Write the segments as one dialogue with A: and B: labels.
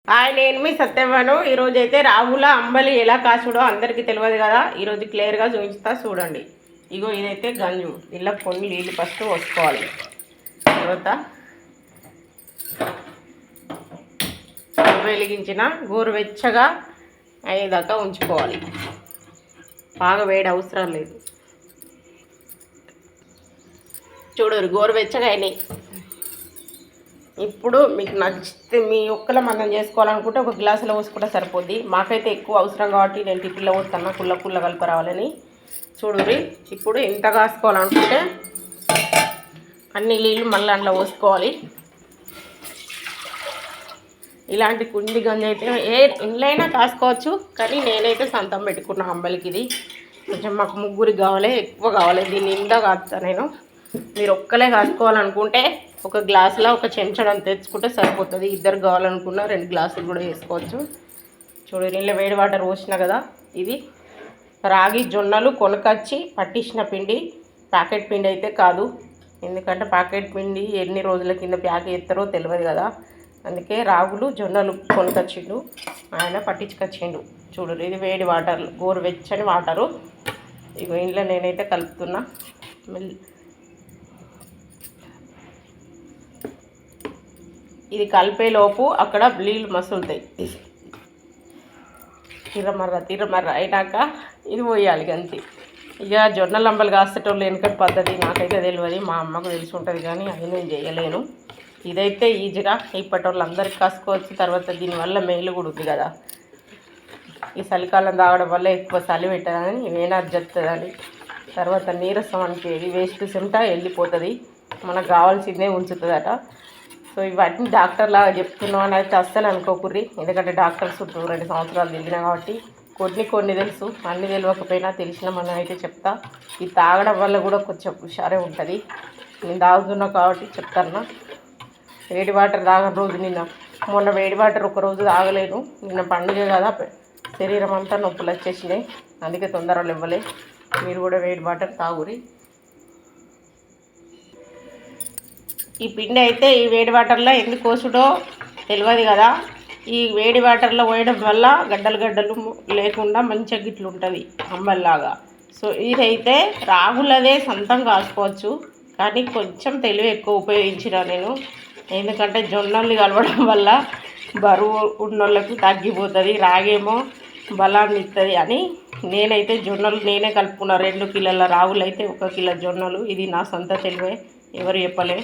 A: Hi, నేను మీ సత్యవను. ఈరోజు అయితే రాగుల అంబలి ఎలా కాసుడో అందరికీ తెలియదు కదా. ఈరోజు క్లియర్గా చూపిస్తా చూడండి. ఇగో ఇదైతే గంజు. ఇలా కొన్ని నీళ్ళు ఫస్ట్ పోసుకోవాలి. తర్వాత వెలిగించిన గోరువెచ్చగా అయ్యేదాకా ఉంచుకోవాలి. బాగా వేడి అవసరం లేదు. చూడరు గోరువెచ్చగా అయినాయి. ఇప్పుడు మీకు నచ్చితే మీ ఒక్కల మందం చేసుకోవాలనుకుంటే ఒక గ్లాసులో పోసుకుంటే సరిపోద్ది. మాకైతే ఎక్కువ అవసరం కాబట్టి నేను టిఫిన్లో పోస్తాను పుల్ల కలిపి రావాలని. చూడురి ఇప్పుడు ఇంత కాసుకోవాలనుకుంటే అన్ని నీళ్ళు మళ్ళీ అందులో పోసుకోవాలి. ఇలాంటి కుండి గంజి అయితే ఇండ్లైనా కాసుకోవచ్చు, కానీ నేనైతే సంతం పెట్టుకున్నా అంబలికి. ఇది కొంచెం మాకు ముగ్గురికి కావాలి, ఎక్కువ కావాలి. దీన్ని ఇందా కాస్తా నేను. మీరు ఒక్కలే కాసుకోవాలనుకుంటే ఒక గ్లాసులో ఒక చెంచడం తెచ్చుకుంటే సరిపోతుంది. ఇద్దరు కావాలనుకున్నా 2 గ్లాసులు కూడా వేసుకోవచ్చు. చూడు నీళ్ళ వేడి వాటర్ పోసిన కదా. ఇది రాగి జొన్నలు కొనుకొచ్చి పట్టించిన పిండి, ప్యాకెట్ పిండి అయితే కాదు. ఎందుకంటే ప్యాకెట్ పిండి ఎన్ని రోజుల కింద ప్యాక్ చేస్తారో తెలియదు కదా. అందుకే రాగులు జొన్నలు కొనుకొచ్చిండు ఆయన, పట్టించుకొచ్చిండు. చూడు ఇది వేడి వాటర్, గోరువెచ్చని వాటరు. ఇగో ఇంట్లో నేనైతే కలుపుతున్నా. ఇది కలిపేలోపు అక్కడ నీళ్ళు మసులుతాయి. తిరమర్ర అయినాక ఇది పోయాలి అంతే. ఇక జొన్నలు అంబలు కాసేటోళ్ళు వెనకటి పద్ధతి నాకైతే తెలియదు, మా అమ్మకు తెలిసి ఉంటుంది, కానీ అది నేను చేయలేను. ఇదైతే ఈజీగా ఇప్పటి వాళ్ళు అందరికి కాసుకోవచ్చు. తర్వాత దీనివల్ల మేలు కూడా ఉంది కదా. ఈ చలికాలం తాగడం వల్ల ఎక్కువ చలి పెట్టదని వేనారు చెప్తుందని, తర్వాత నీరసం అనిపించేది, వేస్ట్ చెమట వెళ్ళిపోతుంది, మనకు కావాల్సిందే ఉంచుతుందట. సో ఇవన్నీ డాక్టర్ లాగా చెప్తున్నాం అని అయితే అస్సలు అనుకోకుర్రి. ఎందుకంటే డాక్టర్స్ 2 సంవత్సరాలు తిరిగినా కాబట్టి కొన్ని తెలుసు, అన్నీ తెలియకపోయినా తెలిసిన మనం అయితే చెప్తా. ఇది తాగడం వల్ల కూడా కొంచెం హుషారే ఉంటుంది. నేను తాగుతున్నా కాబట్టి చెప్తాను. వేడి వాటర్ తాగని రోజు మొన్న వేడి వాటర్ ఒకరోజు తాగలేను. నిన్న పండుగ కదా, శరీరం అంతా నొప్పులు వచ్చేసినాయి, అందుకే తొందరలు ఇవ్వలే. మీరు కూడా వేడి వాటర్ తాగురి. ఈ పిండి అయితే ఈ వేడి వాటర్లో ఎందుకు కోసుడో తెలియదు కదా. ఈ వేడి వాటర్లో పోయడం వల్ల గడ్డలు లేకుండా మంచిగా గిట్లు ఉంటుంది అంబల్లాగా. సో ఇదైతే రాగులదే సొంతం కాసుకోవచ్చు, కానీ కొంచెం తెలివి ఎక్కువ ఉపయోగించిన నేను. ఎందుకంటే జొన్నలు కలవడం వల్ల బరువు ఉన్నోళ్ళకి తగ్గిపోతుంది, రాగేమో బలాన్ని ఇస్తుంది అని నేనైతే జొన్నలు నేనే కలుపుకున్నా. 2 కిలోల రాగులు అయితే 1 కిలో జొన్నలు. ఇది నా సొంత తెలివే, ఎవరు చెప్పలే.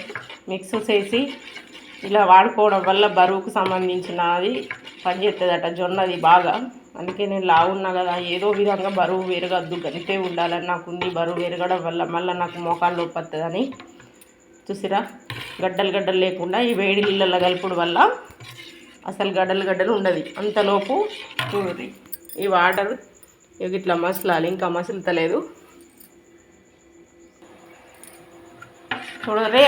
A: మిక్స్ చేసి ఇలా వాడుకోవడం వల్ల బరువుకు సంబంధించినది పనిచేస్తుందట జొన్నది బాగా. అందుకే నేను లావున్నా కదా, ఏదో విధంగా బరువు పెరగద్దు, గంతే ఉండాలని నాకుంది. బరువు పెరగడం వల్ల మళ్ళీ నాకు మోకాలు నొప్పి వస్తుందని. చూసిరా గడ్డలు లేకుండా ఈ వేడి నీళ్ళల్లో కలుపుడు వల్ల అసలు గడ్డలు ఉండదు. అంతలోపు చూడండి ఈ వాటర్ ఇట్లా మసలాలి, ఇంకా మసులుతలేదు. చూడండి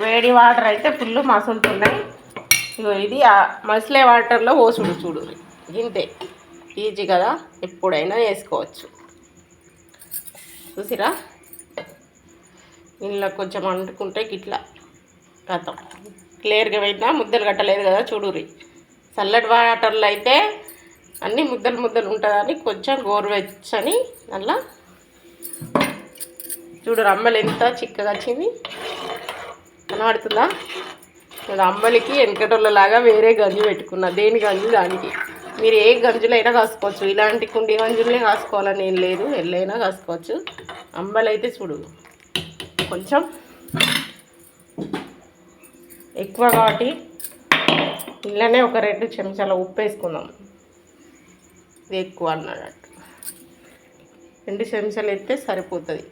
A: వేడి వాటర్ అయితే ఫుల్ మసులుతున్నాయి. ఇది మసలే వాటర్లో పోసుడు. చూడు ఇంతే ఈజీ కదా, ఎప్పుడైనా వేసుకోవచ్చు. చూసిరా ఇంట్లో కొంచెం అంటుకుంటే ఇట్లా కథం క్లియర్గా పోయినా ముద్దలు కట్టలేదు కదా. చూడురి చల్లటి వాటర్లో అయితే అన్నీ ముద్దలు ఉంటుందని కొంచెం గోరువెచ్చని అలా చూడు అంబలి ఎంత చిక్కగా వచ్చింది కనబడుతుందా. నేను అంబలికి వెనకటోళ్ళలాగా వేరే గంజు పెట్టుకున్నా. దేని గంజు దానికి. మీరు ఏ గంజులైనా కాసుకోవచ్చు, ఇలాంటి కుండి గంజులనే కాసుకోవాలని ఏం లేదు, ఎల్లైనా కాసుకోవచ్చు. అంబలి అయితే చూడు కొంచెం ఎక్కువ కాబట్టి ఇళ్ళనే ఒక 2 చెంచాల ఉప్పు వేసుకుందాం. ఇది ఎక్కువ అన్నట్టు 2 చెంచాలు అయితే సరిపోతుంది.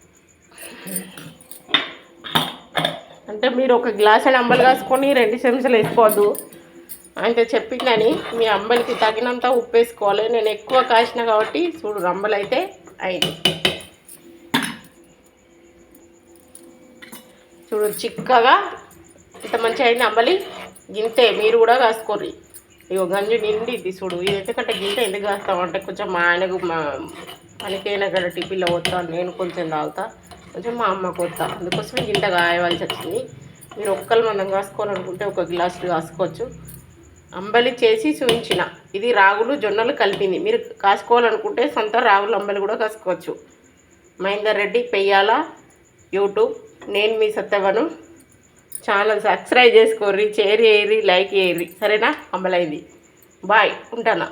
A: అంటే మీరు ఒక గ్లాస్ అంబలి కాసుకొని 2 చెంచాలు వేసుకోవద్దు అంటే చెప్పిందని. మీ అంబలికి తగినంత ఉప్పు వేసుకోవాలి. నేను ఎక్కువ కాసిన కాబట్టి చూడు అంబలి అయితే అయింది. చూడు చిక్కగా ఇంత మంచిగా అయింది అంబలి. గింతే మీరు కూడా కాసుకోర్రి. ఇగో గంజు నిండి ఇది చూడు. ఇదైతే కంటే గింత ఎందుకు కాస్తామంటే కొంచెం మా ఆయనకు పనికైనా కదా టిఫిన్లో పోతాను, నేను కొంచెం తాగుతా, కొంచెం మా అమ్మకు వస్తా, అందుకోసమే గింత కాయవలసి వచ్చింది. మీరు ఒక్కరు మందం కాసుకోవాలనుకుంటే 1 గ్లాసు కాసుకోవచ్చు. అంబలి చేసి చూపించిన. ఇది రాగులు జొన్నలు కలిపింది. మీరు కాసుకోవాలనుకుంటే సొంత రాగులు అంబలి కూడా కాసుకోవచ్చు. మహేందర్ రెడ్డి పెయ్యాల యూట్యూబ్. నేను మీ సత్యవను. ఛానల్ సబ్స్క్రైబ్ చేసుకోర్రి, షేర్ చేయర్రి, లైక్ చేయర్రి. సరేనా? అంబలైంది. బాయ్, ఉంటానా.